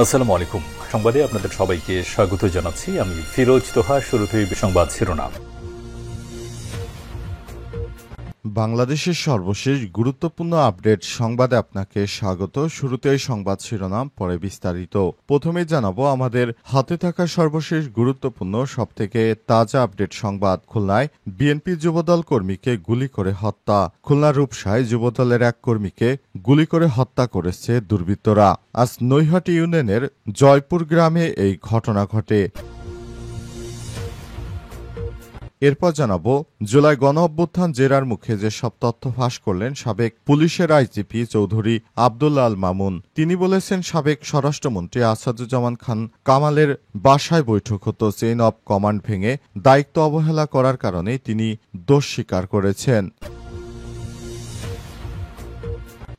আসসালামু আলাইকুম। সংবাদে আপনাদের সবাইকে স্বাগত জানাচ্ছি। আমি ফিরোজ তোহা। শুরুতেই সংবাদ শিরোনাম। বাংলাদেশের সর্বশেষ গুরুত্বপূর্ণ আপডেট সংবাদে আপনাকে স্বাগত। শুরুতেই সংবাদ শিরোনাম, পরে বিস্তারিত। প্রথমে জানাবো আমাদের হাতে থাকা সর্বশেষ গুরুত্বপূর্ণ সবথেকে তাজা আপডেট সংবাদ। খুলনায় বিএনপি যুবদল কর্মীকে গুলি করে হত্যা। খুলনার রূপসায় যুবদলের এক কর্মীকে গুলি করে হত্যা করেছে দুর্বৃত্তরা। আজ নৈহাটি ইউনিয়নের জয়পুর গ্রামে এই ঘটনা ঘটে। এরপর জানাবো জুলাই গণ অভ্যুত্থান জেরার মুখে যে সব তথ্য ফাঁস করলেন সাবেক পুলিশের আইজিপি চৌধুরী আব্দুল্লাহ আল মামুন। তিনি বলেছেন, সাবেক স্বরাষ্ট্রমন্ত্রী আসাদুজ্জামান খান কামালের বাসায় বৈঠক হতো। চেইন অব কমান্ড ভেঙে দায়িত্ব অবহেলা করার কারণে তিনি দোষ স্বীকার করেছেন।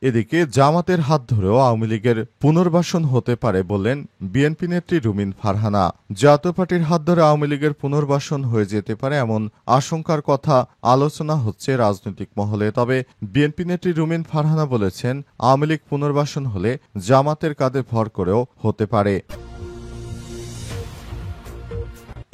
এদিকে জামাতের হাত ধরেও আওয়ামী লীগের পুনর্বাসন হতে পারে বললেন বিএনপি নেত্রী রুমিন ফারহানা। জাতীয় পার্টির হাত ধরে আওয়ামী লীগের পুনর্বাসন হয়ে যেতে পারে এমন আশঙ্কার কথা আলোচনা হচ্ছে রাজনৈতিক মহলে। তবে বিএনপি নেত্রী রুমিন ফারহানা বলেছেন, আওয়ামী লীগ পুনর্বাসন হলে জামাতের কাঁধে ভর করেও হতে পারে।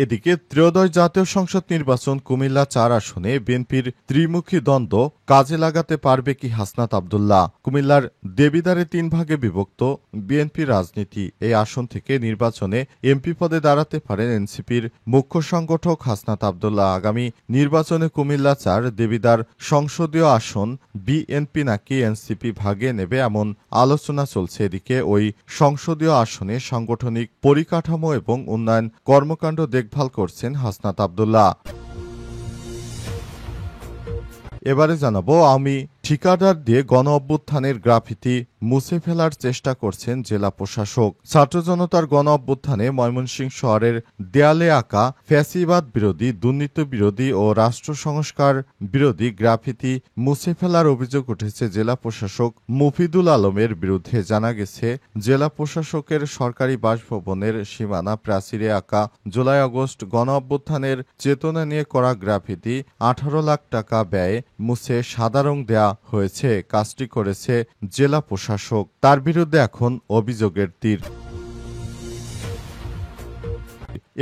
এদিকে ত্রয়োদশ জাতীয় সংসদ নির্বাচন কুমিল্লা ৪ আসনে বিএনপির ত্রিমুখী দ্বন্দ্ব কাজে লাগাতে পারবে কি হাসনাত আব্দুল্লাহ। কুমিল্লার দেবিদ্বারে ৩ ভাগে বিভক্ত বিএনপি রাজনীতি। এই আসন থেকে নির্বাচনে এমপি পদে দাঁড়াতে পারেন এনসিপির মুখ্য সংগঠক হাসনাত আব্দুল্লাহ। আগামী নির্বাচনে কুমিল্লা ৪ দেবিদ্বার সংসদীয় আসন বিএনপি নাকি এনসিপি ভাগে নেবে এমন আলোচনা চলছে। এদিকে ওই সংসদীয় আসনে সাংগঠনিক পরিকাঠামো এবং উন্নয়ন কর্মকাণ্ড দেখভাল করছেন হাসনাত আব্দুল্লাহ। এবারে জানাবো, আমি ঠিকাদার দিয়ে গণ অভ্যুত্থানের গ্রাফিতি মুছে ফেলার চেষ্টা করছেন জেলা প্রশাসক। ছাত্র জনতার গণ অভ্যুত্থানে ময়মনসিংহ শহরের দেয়ালে আঁকা ফ্যাসিবাদ বিরোধী, দুর্নীতি বিরোধী ও রাষ্ট্র সংস্কার বিরোধী গ্রাফিতি মুছে ফেলার অভিযোগ উঠেছে জেলা প্রশাসক মুফিদুল আলমের বিরুদ্ধে। জানা গেছে, জেলা প্রশাসকের সরকারি বাসভবনের সীমানা প্রাচীরে আঁকা জুলাই আগস্ট গণ অভ্যুত্থানের চেতনা নিয়ে করা গ্রাফিতি 18 লাখ টাকা ব্যয়ে মুছে সাদা রং দেয়া হয়েছে। কাজটি করেছে জেলা প্রশাসক। তার বিরুদ্ধে এখন অভিযোগের তীর।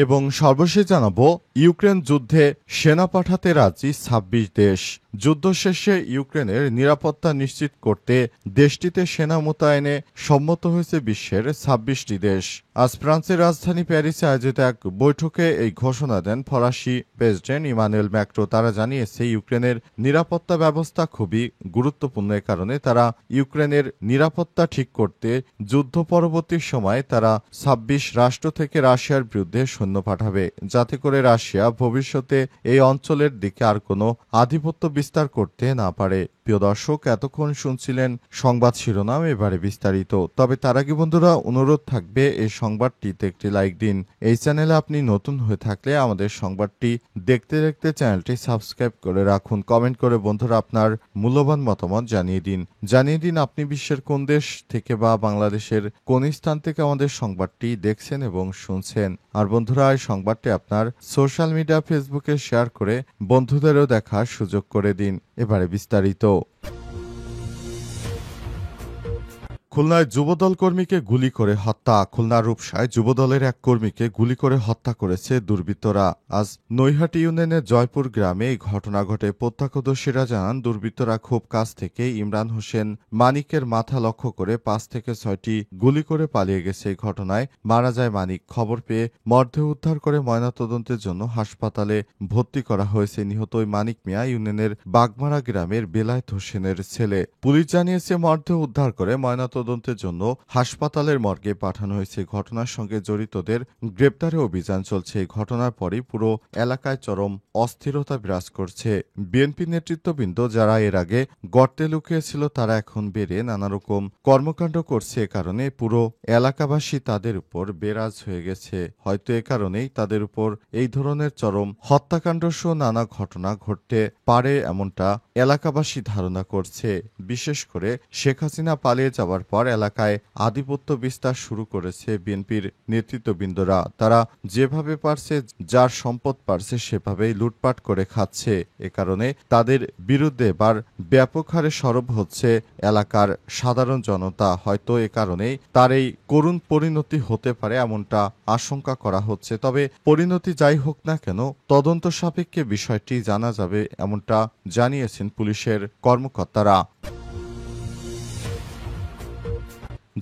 এবং সর্বশেষ জানাবো, ইউক্রেন যুদ্ধে সেনা পাঠাতে রাজি ২৬ দেশ। যুদ্ধ শেষে ইউক্রেনের নিরাপত্তা নিশ্চিত করতে দেশটিতে সেনা মোতায়েনে সম্মত হয়েছে বিশ্বের ২৬টি দেশ। আজ ফ্রান্সের রাজধানী প্যারিসে আয়োজিত এক বৈঠকে এই ঘোষণা দেন ফরাসি প্রেসিডেন্ট ইমানুয়েল ম্যাক্রো। তারা জানিয়েছে, ইউক্রেনের নিরাপত্তা ব্যবস্থা খুবই গুরুত্বপূর্ণ। এ কারণে তারা ইউক্রেনের নিরাপত্তা ঠিক করতে যুদ্ধ পরবর্তী সময়ে তারা ২৬ রাষ্ট্র থেকে রাশিয়ার বিরুদ্ধে সৈন্য পাঠাবে, যাতে করে রাশিয়া ভবিষ্যতে এই অঞ্চলের দিকে আর কোনো আধিপত্য বিস্তার করতে না পারে। প্রিয় দর্শক, এতক্ষণ শুনছিলেন সংবাদ শিরোনাম, এবারে বিস্তারিত। তবে তার আগে বন্ধুরা, অনুরোধ থাকবে এই সংবাদটিতে একটি লাইক দিন। এই চ্যানেলে আপনি নতুন হয়ে থাকলে আমাদের সংবাদটি দেখতে দেখতে চ্যানেলটি সাবস্ক্রাইব করে রাখুন। কমেন্ট করে বন্ধুরা আপনার মূল্যবান মতামত জানিয়ে দিন আপনি বিশ্বের কোন দেশ থেকে বা বাংলাদেশের কোন স্থান থেকে আমাদের সংবাদটি দেখছেন এবং শুনছেন। আর বন্ধুরা, এই সংবাদটি আপনার সোশ্যাল মিডিয়া ফেসবুকে শেয়ার করে বন্ধুদেরও দেখার সুযোগ করে দিন। এবারে বিস্তারিত। খুলনায় যুবদল কর্মীকে গুলি করে হত্যা। খুলনার রূপসায় যুবদলের এক কর্মীকে গুলি করে হত্যা করেছে দুর্বৃত্তরা। আজ নৈহাটি ইউনিয়নের জয়পুর গ্রামে এই ঘটনা ঘটে। প্রত্যক্ষদর্শীরা জানান, দুর্বৃত্তরা খুব কাছ থেকে ইমরান হোসেন মানিকের মাথা লক্ষ্য করে ৫ থেকে ৬টি গুলি করে পালিয়ে গেছে। এই ঘটনায় মারা যায় মানিক। খবর পেয়ে মরদেহ উদ্ধার করে ময়নাতদন্তের জন্য হাসপাতালে ভর্তি করা হয়েছে। নিহত ওই মানিক মিয়া ইউনিয়নের বাগমারা গ্রামের বেলায়েত হোসেনের ছেলে। পুলিশ জানিয়েছে, মরদেহ উদ্ধার করে ময়নাতদন্তের জন্য হাসপাতালের মর্গে পাঠানো হয়েছে। ঘটনার সঙ্গে জড়িতদের গ্রেপ্তারে অভিযান চলছে। এই ঘটনার পরই পুরো এলাকায় চরম অস্থিরতা বিরাজ করছে। বিএনপি নেতৃত্ববৃন্দ যারা এর আগে গর্তে লুকিয়েছিল, তারা এখন বেড়ে নানা রকম কর্মকাণ্ড করছে। এ কারণে পুরো এলাকাবাসী তাদের উপর বেরাজ হয়ে গেছে। হয়তো এ কারণেই তাদের উপর এই ধরনের চরম হত্যাকাণ্ড সহ নানা ঘটনা ঘটতে পারে এমনটা এলাকাবাসী ধারণা করছে। বিশেষ করে শেখ হাসিনা পালিয়ে যাওয়ার পর পর এলাকায় আধিপত্য বিস্তার শুরু করেছে বিএনপির নেতৃত্ববৃন্দরা। তারা যেভাবে পারছে, যার সম্পদ পারছে সেভাবেই লুটপাট করে খাচ্ছে। এ কারণে তাদের বিরুদ্ধে এবার ব্যাপক হারে সরব হচ্ছে এলাকার সাধারণ জনতা। হয়তো এ কারণেই তার এই করুণ পরিণতি হতে পারে এমনটা আশঙ্কা করা হচ্ছে। তবে পরিণতি যাই হোক না কেন, তদন্ত সাপেক্ষে বিষয়টি জানা যাবে এমনটা জানিয়েছেন পুলিশের কর্মকর্তারা।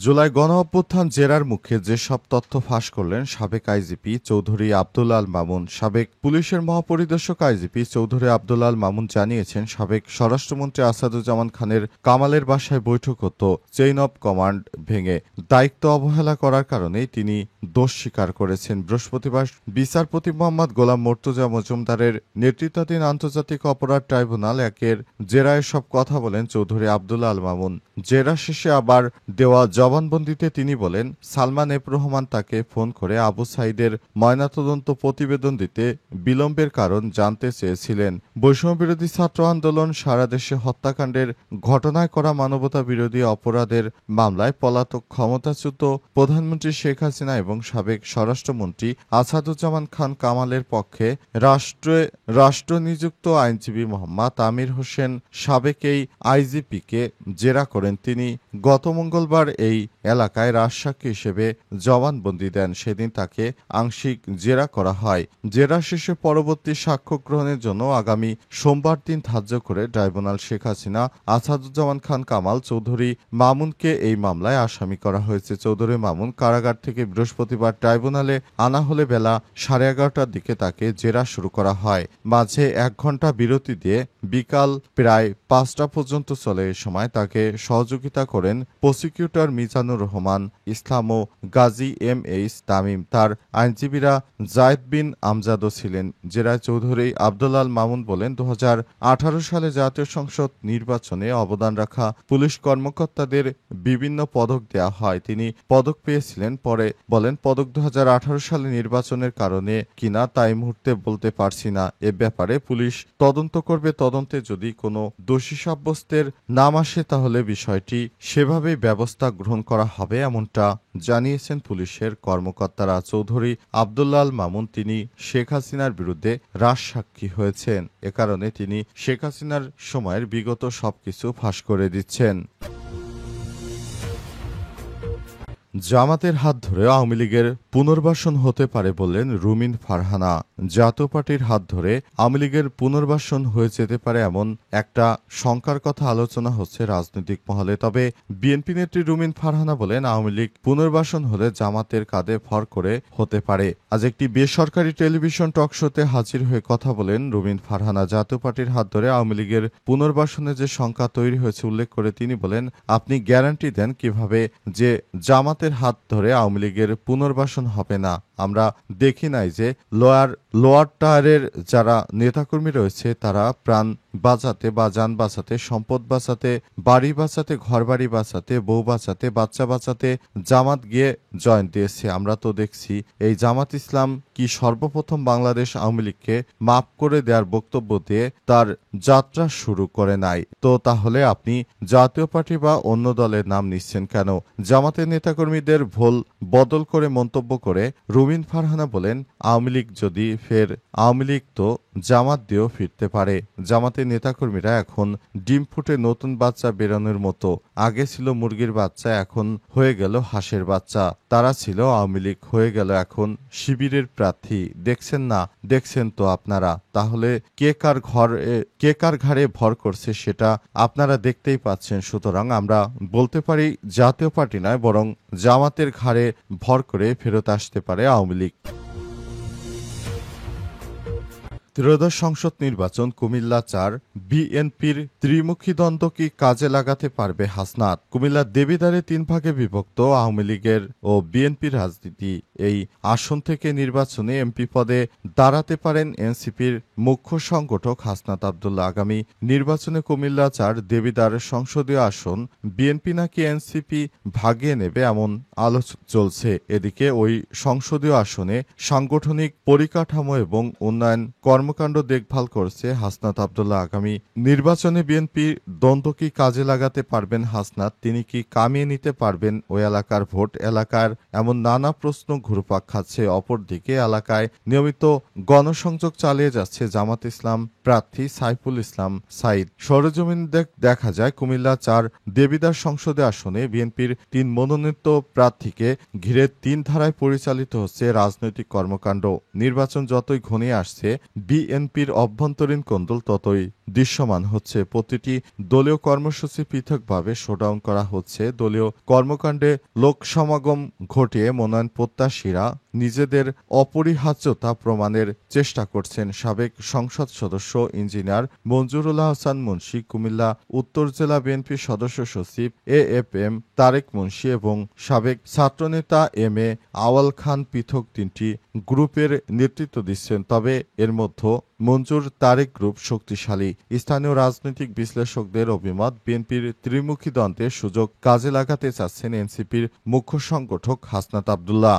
জুলাই গণঅভ্যুত্থান জেরার মুখে যেসব তথ্য ফাঁস করলেন সাবেক আইজিপি চৌধুরী আব্দুল আল মামুন। সাবেক পুলিশের মহাপরিদর্শক আইজিপি চৌধুরী আব্দুল আল মামুন জানিয়েছেন, সাবেক স্বরাষ্ট্রমন্ত্রী আসাদুজ্জামান খানের কামালের বাসায় বৈঠক হতো। চেইন অব কমান্ড ভেঙে দায়িত্ব অবহেলা করার কারণেই তিনি দোষ স্বীকার করেছেন। বৃহস্পতিবার বিচারপতি মোহাম্মদ গোলাম মর্তুজা মজুমদারের নেতৃত্বাধীন আন্তর্জাতিক অপরাধ ট্রাইব্যুনাল একের জেরায় সব কথা বলেন চৌধুরী আব্দুল আল মামুন। জেরা শেষে আবার দেওয়া জবানবন্দিতে তিনি বলেন, সালমান এফ রহমান তাকে ফোন করে আবু সাইদের ময়নাতদন্ত প্রতিবেদন দিতে বিলম্বের কারণ জানতে চেয়েছিলেন। বৈষম্যবিরোধী ছাত্র আন্দোলন, সারা দেশে হত্যাকাণ্ডের ঘটনায় করা মানবতা বিরোধী অপরাধের মামলায় পলাতক ক্ষমতাচ্যুত প্রধানমন্ত্রী শেখ হাসিনা এবং সাবেক স্বরাষ্ট্রমন্ত্রী আসাদুজ্জামান খান কামালের পক্ষে রাষ্ট্রনিযুক্ত আইনজীবী মোহাম্মদ আমির হোসেন সাবেক এই আইজিপিকে জেরা করেন। তিনি গত মঙ্গলবার এই এলাকায় রাজসাক্ষী হিসেবে জবানবন্দি দেন। সেদিন তাকে আংশিক জেরা করা হয়। জেরা শেষে পরবর্তী সাক্ষ্য গ্রহণের জন্য আগামী সোমবার দিন ধার্য করে ট্রাইব্যুনাল শেখ হাসিনা, আসাদুজ্জামান খান কামাল, চৌধুরী মামুনকে এই মামলায় আসামি করা হয়েছে। চৌধুরী মামুন কারাগার থেকে বৃহস্পতিবার ট্রাইব্যুনালে আনা হলে বেলা 11:30টার দিকে তাকে জেরা শুরু করা হয়। মাঝে 1 ঘণ্টা বিরতি দিয়ে বিকাল প্রায় 5টা পর্যন্ত চলে। এ সময় তাকে সহযোগিতা করেন প্রসিকিউটর মিজানুর রহমান ইসলাম ও গাজী MH তামিম। তার আইনজীবীরা জায়েদ বিন আমজাদও ছিলেন। জেরায় চৌধুরী আব্দুল আল মামুন বলেন, 2018 সালে জাতীয় সংসদ নির্বাচনে অবদান রাখা পুলিশ কর্মকর্তাদের বিভিন্ন পদক দেয়া হয়। তিনি পদক পেয়েছিলেন। পরে বলেন, পদক 2018 সালে নির্বাচনের কারণে কিনা তাই মুহূর্তে বলতে পারছি না। এ ব্যাপারে পুলিশ তদন্ত করবে। তদন্তে যদি কোনো দোষী সাব্যস্তের নাম আসে তাহলে বিষয়টি সেভাবেই ব্যবস্থা গ্রহণ করা হবে এমনটা জানিয়েছেন পুলিশের কর্মকর্তারা। চৌধুরী আব্দুল আল মামুন তিনি শেখ হাসিনার বিরুদ্ধে রাজসাক্ষী হয়েছেন। এ কারণে তিনি শেখ হাসিনার সময়ের বিগত সবকিছু ফাঁস করে দিচ্ছেন। জামাতের হাত ধরে আওয়ামী লীগের পুনর্বাসন হতে পারে বললেন রুমিন ফারহানা। জাতীয় পার্টির হাত ধরে আওয়ামী লীগের পুনর্বাসন হয়ে যেতে পারে এমন একটা শঙ্কার কথা আলোচনা হচ্ছে রাজনৈতিক মহলে। তবে বিএনপি নেত্রী রুমিন ফারহানা বলেন, আওয়ামী লীগ পুনর্বাসন হলে জামাতের কাঁধে ভর করে হতে পারে। আজ একটি বেসরকারি টেলিভিশন টক শোতে হাজির হয়ে কথা বলেন রুমিন ফারহানা। জাতীয় পার্টির হাত ধরে আওয়ামী লীগের পুনর্বাসনে যে শঙ্কা তৈরি হয়েছে উল্লেখ করে তিনি বলেন, আপনি গ্যারান্টি দেন কিভাবে যে জামাতের হাত ধরে আওয়ামী লীগের পুনর্বাসন হবে না? আমরা দেখি নাই যে লোয়ার টায়ারের যারা নেতাকর্মী রয়েছে তারা প্রাণ বাঁচাতে বা যান বাঁচাতে, সম্পদ বাঁচাতে, বাড়ি বাঁচাতে, ঘরবাড়ি বাঁচাতে, বউ বাঁচাতে, বাচ্চা বাঁচাতে জামাত গিয়ে জয়েন দিয়েছে। আমরা তো দেখছি এই জামাত ইসলাম কি সর্বপ্রথম বাংলাদেশ আওয়ামী লীগকে মাফ করে দেওয়ার বক্তব্য দিয়ে তার যাত্রা শুরু করে নাই। তো তাহলে আপনি জাতীয় পার্টি বা অন্য দলের নাম নিচ্ছেন কেন? জামাতের নেতাকর্মীদের ভুল বদল করে মন্তব্য করে রুমিন ফারহানা বলেন, আওয়ামী লীগ যদি ফের আওয়ামী লীগ তো জামাত দিয়েও ফিরতে পারে। জামাতের নেতাকর্মীরা এখন ডিম ফুটে নতুন বাচ্চা বেরোনোর মতো। আগে ছিল মুরগির বাচ্চা, এখন হয়ে গেল হাঁসের বাচ্চা। তারা ছিল আওয়ামী লীগ, হয়ে গেল এখন শিবিরের প্রার্থী। দেখছেন না? দেখছেন তো আপনারা। তাহলে কে কার ঘাড়ে ভর করছে সেটা আপনারা দেখতেই পাচ্ছেন। সুতরাং আমরা বলতে পারি জাতীয় পার্টি নয় বরং জামাতের ঘাড়ে ভর করে ফেরত আসতে পারে আওয়ামী লীগ। ত্রয়োদশ সংসদ নির্বাচন কুমিল্লা 4, বিএনপির ত্রিমুখী দ্বন্দ্ব কি কাজে লাগাতে পারবে হাসনাত? কুমিল্লার দেবিদ্বারে 3 ভাগে বিভক্ত আওয়ামী লীগের ও বিএনপির রাজনীতি। এই আসন থেকে নির্বাচনে এমপি পদে দাঁড়াতে পারেন এনসিপির মুখ্য সংগঠক হাসনাত আব্দুল্লাহ। আগামী নির্বাচনে কুমিল্লা 4 দেবিদ্বার সংসদীয় আসন বিএনপি নাকি এনসিপি ভাগিয়ে নেবে এমন আলোচনা চলছে। এদিকে ওই সংসদীয় আসনে সাংগঠনিক পরিকাঠামো এবং উন্নয়ন কর্ম কর্মকাণ্ড দেখভাল করছে হাসনাত আব্দুল্লাহ। আগামী নির্বাচনে বিএনপির দ্বন্দ্ব কি কাজে লাগাতে পারবেন হাসনাত? তিনি কি কামিয়ে নিতে পারবেন ওই এলাকার ভোট? এলাকার এমন নানা প্রশ্ন ঘুরপাক খাচ্ছে। অপরদিকে এলাকায় নিয়মিত গণসংযোগ চালিয়ে যাচ্ছে জামাত ইসলাম প্রার্থী সাইফুল ইসলাম সাইদ। সরেজমিন দেখা যায় কুমিল্লা ৪ দেবিদ্বার সংসদে আসনে বিএনপির ৩ মনোনীত প্রার্থীকে ঘিরে ৩ ধারায় পরিচালিত হচ্ছে রাজনৈতিক কর্মকাণ্ড। নির্বাচন যতই ঘনিয়ে আসছে বিএনপির অভ্যন্তরীণ কোন্দল ততই দৃশ্যমান হচ্ছে। প্রতিটি দলীয় কর্মসূচি পৃথকভাবে শোডাউন করা হচ্ছে। দলীয় কর্মকাণ্ডে লোকসমাগম ঘটিয়ে মনোনয়ন প্রত্যাশীরা নিজেদের অপরিহার্যতা প্রমাণের চেষ্টা করছেন। সাবেক সংসদ সদস্য ইঞ্জিনিয়ার মঞ্জুরুল হাসান মুন্সী, কুমিল্লা উত্তর জেলা বিএনপির সদস্য সচিব AFM তারেক মুন্সী এবং সাবেক ছাত্রনেতা MA আওয়াল খান পৃথক ৩টি গ্রুপের নেতৃত্ব দিচ্ছেন। তবে এর মধ্যে মঞ্জুর তারেক গ্রুপ শক্তিশালী। স্থানীয় রাজনৈতিক বিশ্লেষকদের অভিমত, বিএনপির ত্রিমুখী দ্বন্দ্বের সুযোগ কাজে লাগাতে চাচ্ছেন এনসিপির মুখ্য সংগঠক হাসনাত আব্দুল্লাহ।